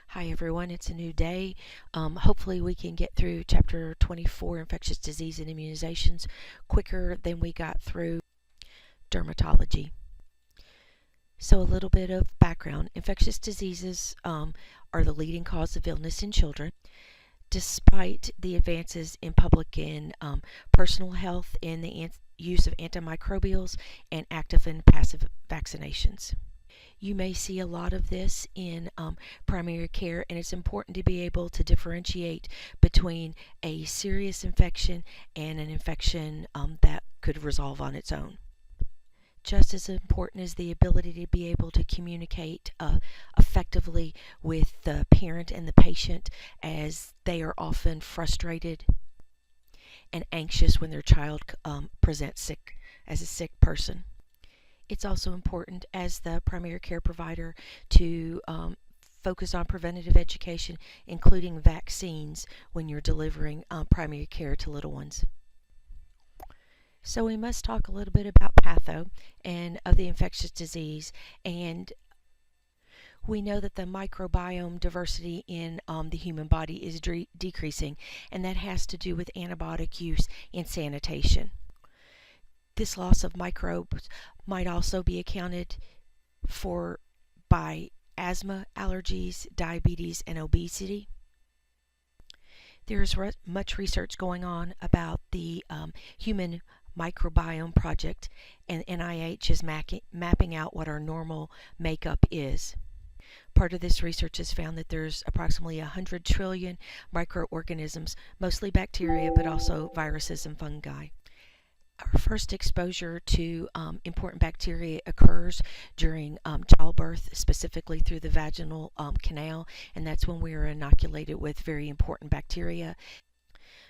Hi everyone, it's a new day. Hopefully we can get through chapter 24, infectious disease and immunizations, quicker than we got through dermatology. So a little bit of background. Infectious diseases are the leading cause of illness in children. Despite the advances in public and personal health in the use of antimicrobials and active and passive vaccinations. You may see a lot of this in primary care, and it's important to be able to differentiate between a serious infection and an infection that could resolve on its own. Just as important is the ability to be able to communicate effectively with the parent and the patient, as they are often frustrated and anxious when their child presents sick as a sick person. It's also important as the primary care provider to focus on preventative education, including vaccines, when you're delivering primary care to little ones. So we must talk a little bit about patho and of the infectious disease. And we know that the microbiome diversity in the human body is decreasing, and that has to do with antibiotic use and sanitation. This loss of microbes might also be accounted for by asthma, allergies, diabetes, and obesity. There's much research going on about the Human Microbiome Project, and NIH is mapping out what our normal makeup is. Part of this research has found that there's approximately 100 trillion microorganisms, mostly bacteria, but also viruses and fungi. Our first exposure to important bacteria occurs during childbirth, specifically through the vaginal canal, and that's when we are inoculated with very important bacteria.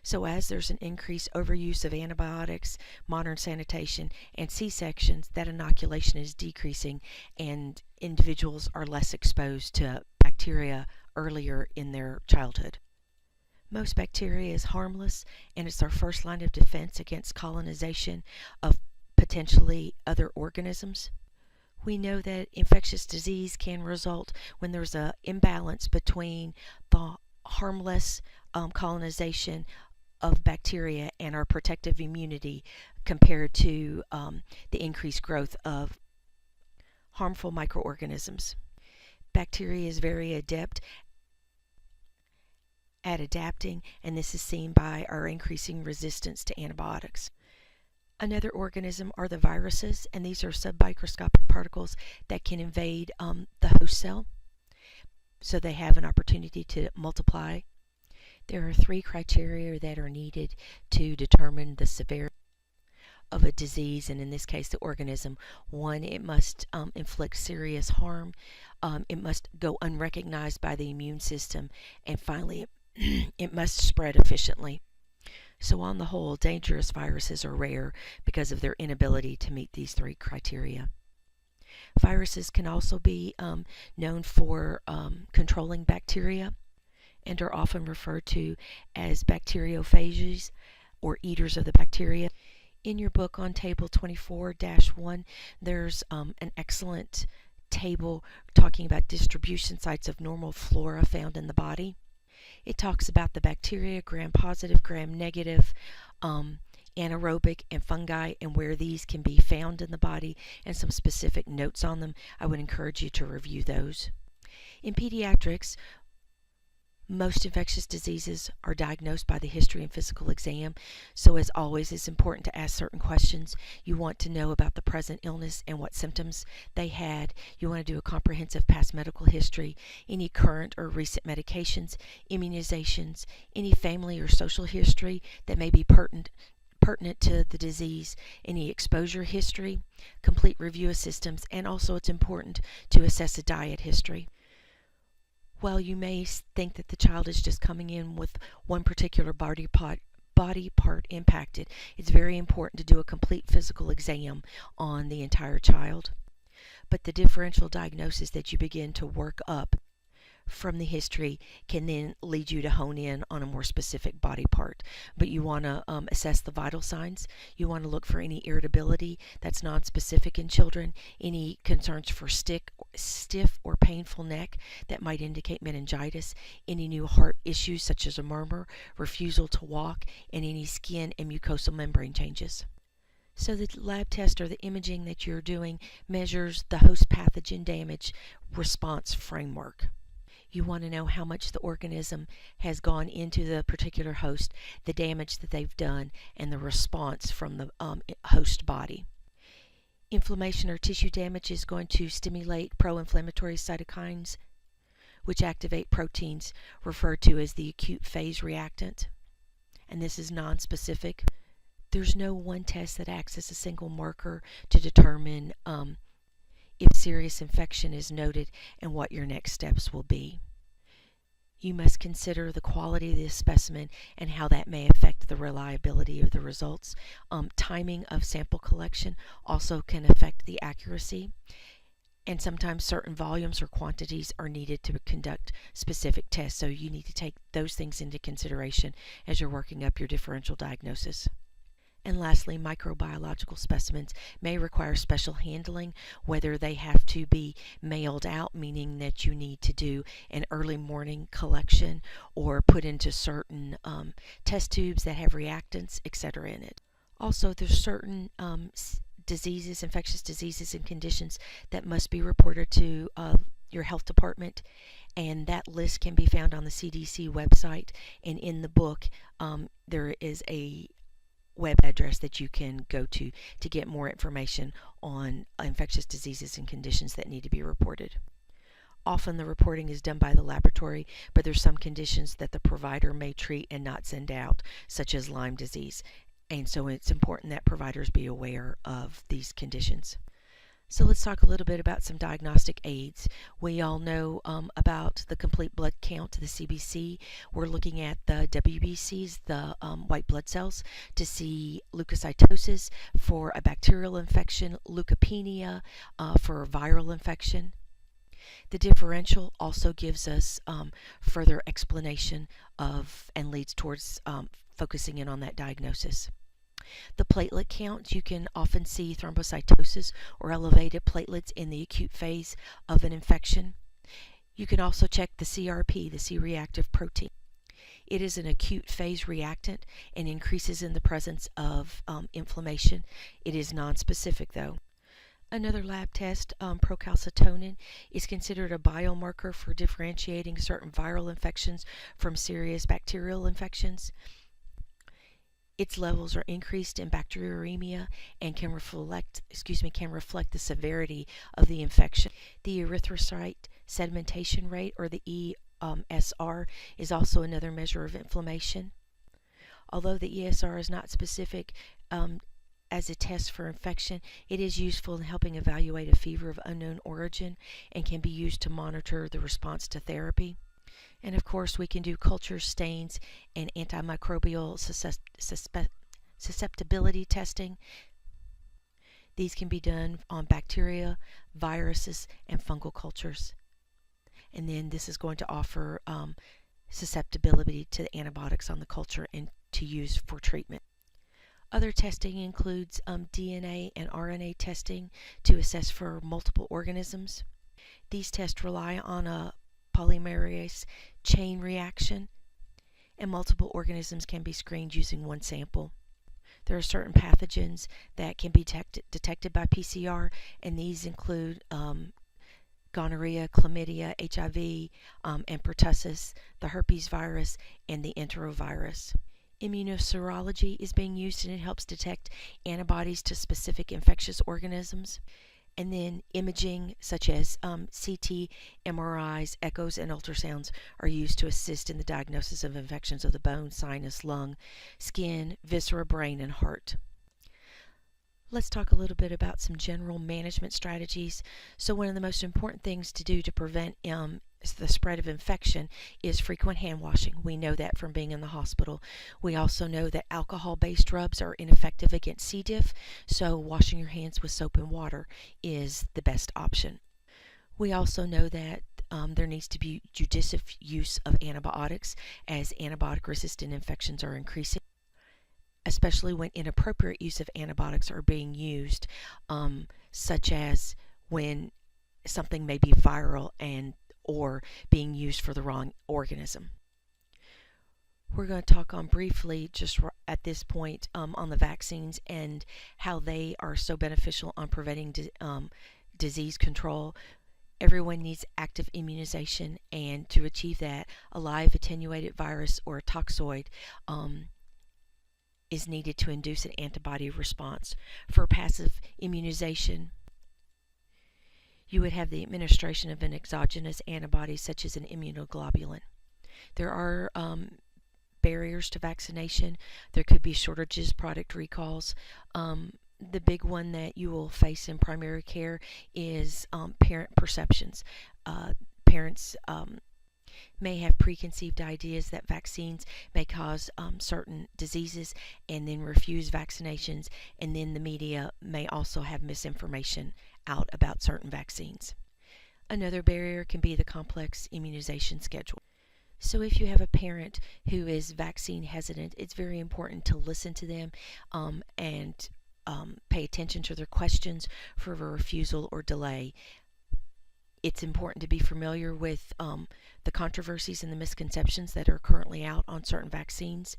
So as there's an increased overuse of antibiotics, modern sanitation, and C-sections, that inoculation is decreasing, and individuals are less exposed to bacteria earlier in their childhood. Most bacteria is harmless, and it's our first line of defense against colonization of potentially other organisms. We know that infectious disease can result when there's an imbalance between the harmless colonization of bacteria and our protective immunity compared to the increased growth of harmful microorganisms. Bacteria is very adept at adapting, and this is seen by our increasing resistance to antibiotics. Another organism are the viruses, and these are submicroscopic particles that can invade the host cell, so they have an opportunity to multiply. There are 3 criteria that are needed to determine the severity of a disease, and in this case the organism. 1, it must inflict serious harm, it must go unrecognized by the immune system, and finally it must spread efficiently. So on the whole, dangerous viruses are rare because of their inability to meet these 3 criteria. Viruses can also be known for controlling bacteria, and are often referred to as bacteriophages, or eaters of the bacteria. In your book on table 24-1, there's an excellent table talking about distribution sites of normal flora found in the body. It talks about the bacteria, gram-positive, gram-negative, anaerobic, and fungi, and where these can be found in the body, and some specific notes on them. I would encourage you to review those. In pediatrics, most infectious diseases are diagnosed by the history and physical exam, so as always it's important to ask certain questions. You want to know about the present illness and what symptoms they had. You want to do a comprehensive past medical history, any current or recent medications, immunizations, any family or social history that may be pertinent to the disease, any exposure history, complete review of systems, and also it's important to assess a diet history. Well, you may think that the child is just coming in with one particular body part impacted. It's very important to do a complete physical exam on the entire child. But the differential diagnosis that you begin to work up from the history can then lead you to hone in on a more specific body part. But you want to assess the vital signs. You want to look for any irritability that's nonspecific in children, any concerns for stiff or painful neck that might indicate meningitis, any new heart issues such as a murmur, refusal to walk, and any skin and mucosal membrane changes. So the lab test or the imaging that you're doing measures the host pathogen damage response framework. You want to know how much the organism has gone into the particular host, the damage that they've done, and the response from the host body. Inflammation or tissue damage is going to stimulate pro-inflammatory cytokines, which activate proteins referred to as the acute phase reactant. And this is nonspecific. There's no one test that acts as a single marker to determine if serious infection is noted and what your next steps will be. You must consider the quality of the specimen and how that may affect the reliability of the results. Timing of sample collection also can affect the accuracy, and sometimes certain volumes or quantities are needed to conduct specific tests, so you need to take those things into consideration as you're working up your differential diagnosis. And lastly, microbiological specimens may require special handling, whether they have to be mailed out, meaning that you need to do an early morning collection or put into certain test tubes that have reactants, etc. in it. Also, there's certain diseases, infectious diseases and conditions that must be reported to your health department, and that list can be found on the CDC website, and in the book there is a web address that you can go to get more information on infectious diseases and conditions that need to be reported. Often the reporting is done by the laboratory, but there's some conditions that the provider may treat and not send out, such as Lyme disease, and so it's important that providers be aware of these conditions. So let's talk a little bit about some diagnostic aids. We all know about the complete blood count, the CBC. We're looking at the WBCs, the white blood cells, to see leukocytosis for a bacterial infection, leukopenia for a viral infection. The differential also gives us further explanation of and leads towards focusing in on that diagnosis. The platelet count, you can often see thrombocytosis or elevated platelets in the acute phase of an infection. You can also check the CRP, the C-reactive protein. It is an acute phase reactant and increases in the presence of inflammation. It is nonspecific though. Another lab test, procalcitonin, is considered a biomarker for differentiating certain viral infections from serious bacterial infections. Its levels are increased in bacteremia and can reflect the severity of the infection. The erythrocyte sedimentation rate, or the ESR, is also another measure of inflammation. Although the ESR is not specific as a test for infection, it is useful in helping evaluate a fever of unknown origin and can be used to monitor the response to therapy. And of course, we can do culture stains and antimicrobial susceptibility testing. These can be done on bacteria, viruses, and fungal cultures. And then this is going to offer susceptibility to the antibiotics on the culture and to use for treatment. Other testing includes DNA and RNA testing to assess for multiple organisms. These tests rely on a polymerase chain reaction, and multiple organisms can be screened using one sample. There are certain pathogens that can be detected by PCR, and these include gonorrhea, chlamydia, HIV, and pertussis, the herpes virus, and the enterovirus. Immunoserology is being used, and it helps detect antibodies to specific infectious organisms. And then imaging such as CT, MRIs, echoes, and ultrasounds are used to assist in the diagnosis of infections of the bone, sinus, lung, skin, viscera, brain, and heart. Let's talk a little bit about some general management strategies. So one of the most important things to do to prevent the spread of infection is frequent hand washing. We know that from being in the hospital. We also know that alcohol-based rubs are ineffective against C. diff, so washing your hands with soap and water is the best option. We also know that there needs to be judicious use of antibiotics as antibiotic-resistant infections are increasing, especially when inappropriate use of antibiotics are being used, such as when something may be viral and or being used for the wrong organism. We're going to talk on briefly just at this point on the vaccines and how they are so beneficial on preventing disease control. Everyone needs active immunization, and to achieve that, a live attenuated virus or a toxoid is needed to induce an antibody response. For passive immunization, you would have the administration of an exogenous antibody such as an immunoglobulin. There are barriers to vaccination. There could be shortages, product recalls. The big one that you will face in primary care is parent perceptions. Parents may have preconceived ideas that vaccines may cause certain diseases and then refuse vaccinations, and then the media may also have misinformation out about certain vaccines. Another barrier can be the complex immunization schedule. So if you have a parent who is vaccine hesitant, it's very important to listen to them and pay attention to their questions for a refusal or delay. It's important to be familiar with the controversies and the misconceptions that are currently out on certain vaccines.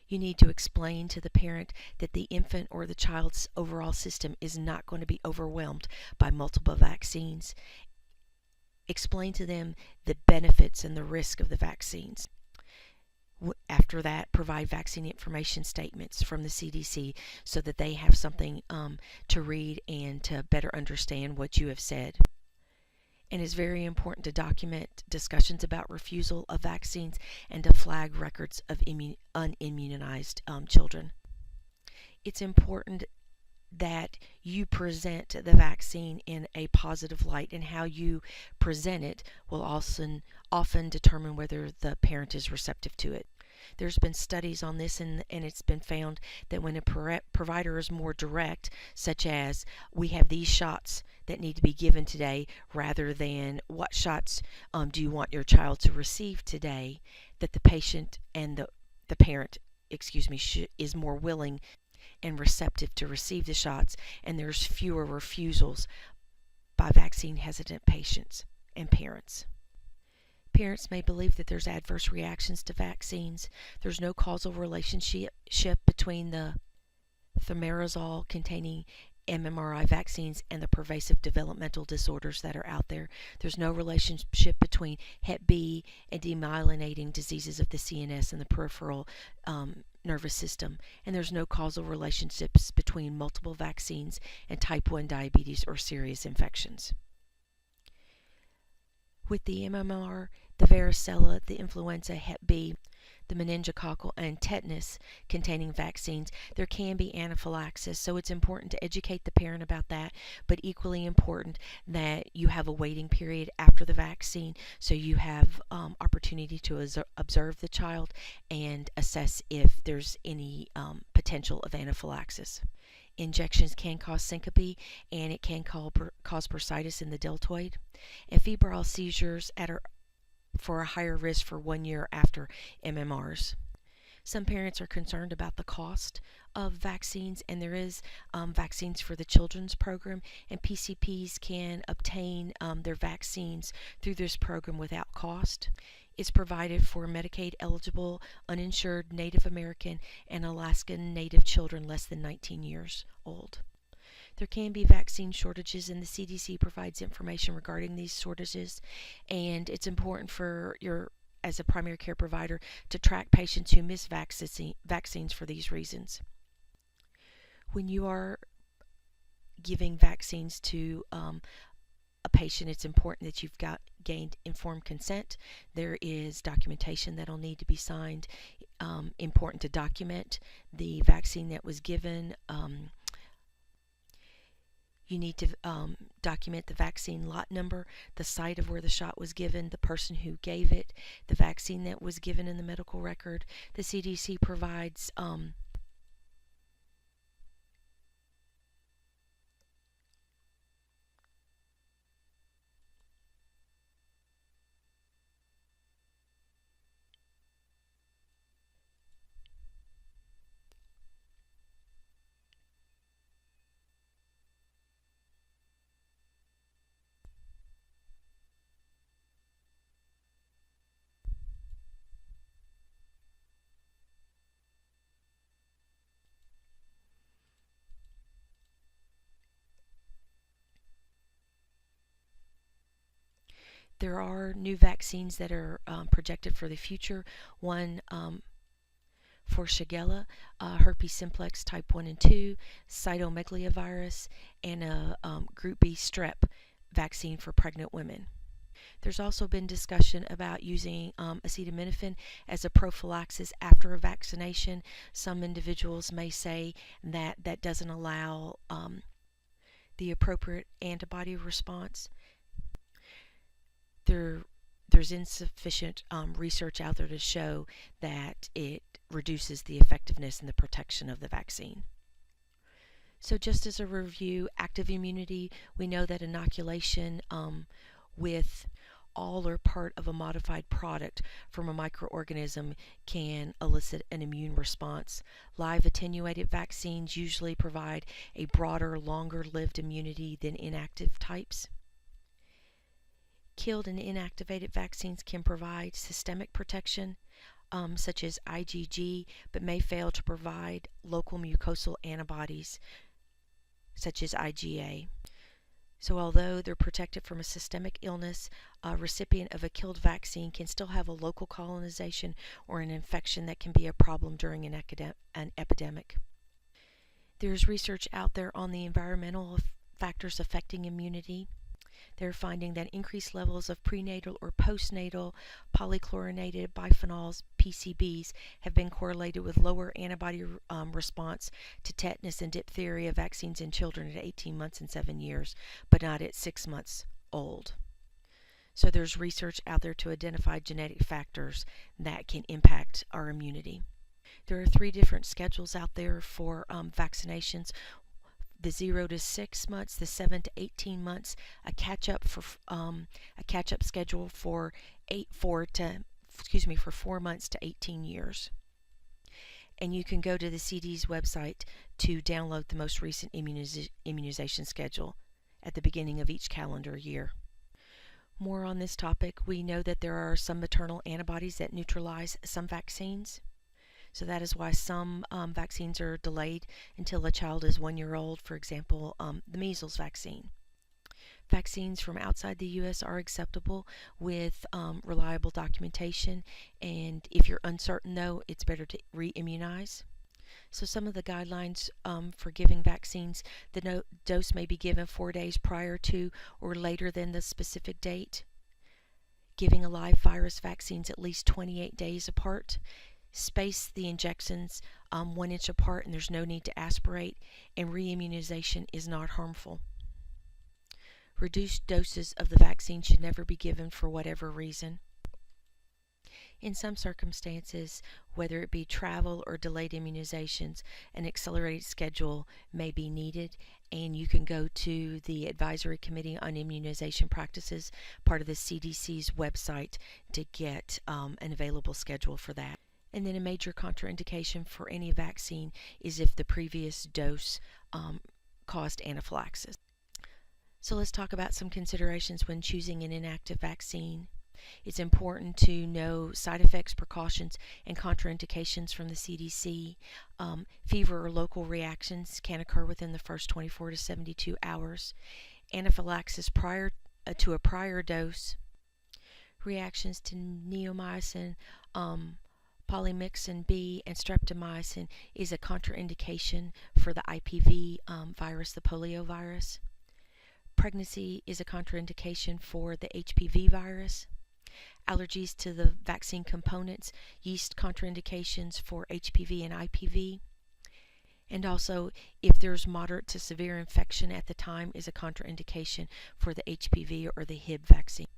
You need to explain to the parent that the infant or the child's overall system is not going to be overwhelmed by multiple vaccines. Explain to them the benefits and the risk of the vaccines. After that, provide vaccine information statements from the CDC so that they have something to read and to better understand what you have said. And it's very important to document discussions about refusal of vaccines and to flag records of unimmunized children. It's important that you present the vaccine in a positive light, and how you present it will often determine whether the parent is receptive to it. There's been studies on this, and it's been found that when a provider is more direct, such as we have these shots that need to be given today, rather than what shots do you want your child to receive today, that the patient and the parent, is more willing and receptive to receive the shots, and there's fewer refusals by vaccine hesitant patients and parents. Parents may believe that there's adverse reactions to vaccines. There's no causal relationship between the thimerosal containing MMRI vaccines and the pervasive developmental disorders that are out there. There's no relationship between Hep B and demyelinating diseases of the CNS and the peripheral nervous system. And there's no causal relationships between multiple vaccines and type 1 diabetes or serious infections. With the MMR, the varicella, the influenza, Hep B, the meningococcal, and tetanus containing vaccines, there can be anaphylaxis, so it's important to educate the parent about that, but equally important that you have a waiting period after the vaccine so you have opportunity to observe the child and assess if there's any potential of anaphylaxis. Injections can cause syncope, and it can cause bursitis in the deltoid, and febrile seizures for a higher risk for 1 year after MMRs. Some parents are concerned about the cost of vaccines, and there is vaccines for the children's program, and PCPs can obtain their vaccines through this program without cost. It's provided for Medicaid eligible, uninsured Native American and Alaskan Native children less than 19 years old. There can be vaccine shortages, and the CDC provides information regarding these shortages, and it's important for as a primary care provider, to track patients who miss vaccines for these reasons. When you are giving vaccines to a patient, it's important that you've gained informed consent. There is documentation that'll need to be signed. Important to document the vaccine that was given. You need to document the vaccine lot number, the site of where the shot was given, the person who gave it, the vaccine that was given in the medical record. The CDC provides There are new vaccines that are projected for the future. One for Shigella, herpes simplex type 1 and 2, cytomegalovirus, and a group B strep vaccine for pregnant women. There's also been discussion about using acetaminophen as a prophylaxis after a vaccination. Some individuals may say that that doesn't allow the appropriate antibody response. There's insufficient research out there to show that it reduces the effectiveness and the protection of the vaccine. So just as a review, active immunity, we know that inoculation with all or part of a modified product from a microorganism can elicit an immune response. Live attenuated vaccines usually provide a broader, longer-lived immunity than inactive types. Killed and inactivated vaccines can provide systemic protection, such as IgG, but may fail to provide local mucosal antibodies, such as IgA. So although they're protected from a systemic illness, a recipient of a killed vaccine can still have a local colonization or an infection that can be a problem during an epidemic. There's research out there on the environmental factors affecting immunity. They're finding that increased levels of prenatal or postnatal polychlorinated biphenyls, PCBs, have been correlated with lower antibody response to tetanus and diphtheria vaccines in children at 18 months and 7 years, but not at 6 months old. So there's research out there to identify genetic factors that can impact our immunity. There are 3 different schedules out there for vaccinations. The 0 to 6 months, the 7 to 18 months, a catch-up schedule for 4 months to 18 years. And you can go to the CD's website to download the most recent immunization schedule at the beginning of each calendar year. More on this topic, we know that there are some maternal antibodies that neutralize some vaccines. So that is why some vaccines are delayed until a child is 1 year old, for example, the measles vaccine. Vaccines from outside the U.S. are acceptable with reliable documentation, and if you're uncertain though, it's better to re-immunize. So some of the guidelines for giving vaccines, the dose may be given 4 days prior to or later than the specific date. Giving a live virus vaccines at least 28 days apart. Space the injections 1 inch apart, and there's no need to aspirate, and re-immunization is not harmful. Reduced doses of the vaccine should never be given for whatever reason. In some circumstances, whether it be travel or delayed immunizations, an accelerated schedule may be needed, and you can go to the Advisory Committee on Immunization Practices, part of the CDC's website, to get an available schedule for that. And then a major contraindication for any vaccine is if the previous dose caused anaphylaxis. So let's talk about some considerations when choosing an inactive vaccine. It's important to know side effects, precautions, and contraindications from the CDC. Fever or local reactions can occur within the first 24 to 72 hours. Anaphylaxis prior to a prior dose. Reactions to neomycin, polymyxin B, and streptomycin is a contraindication for the IPV virus, the polio virus. Pregnancy is a contraindication for the HPV virus. Allergies to the vaccine components, yeast contraindications for HPV and IPV. And also, if there's moderate to severe infection at the time, is a contraindication for the HPV or the Hib vaccine.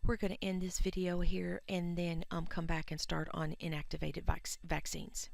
We're going to end this video here and then come back and start on inactivated vaccines.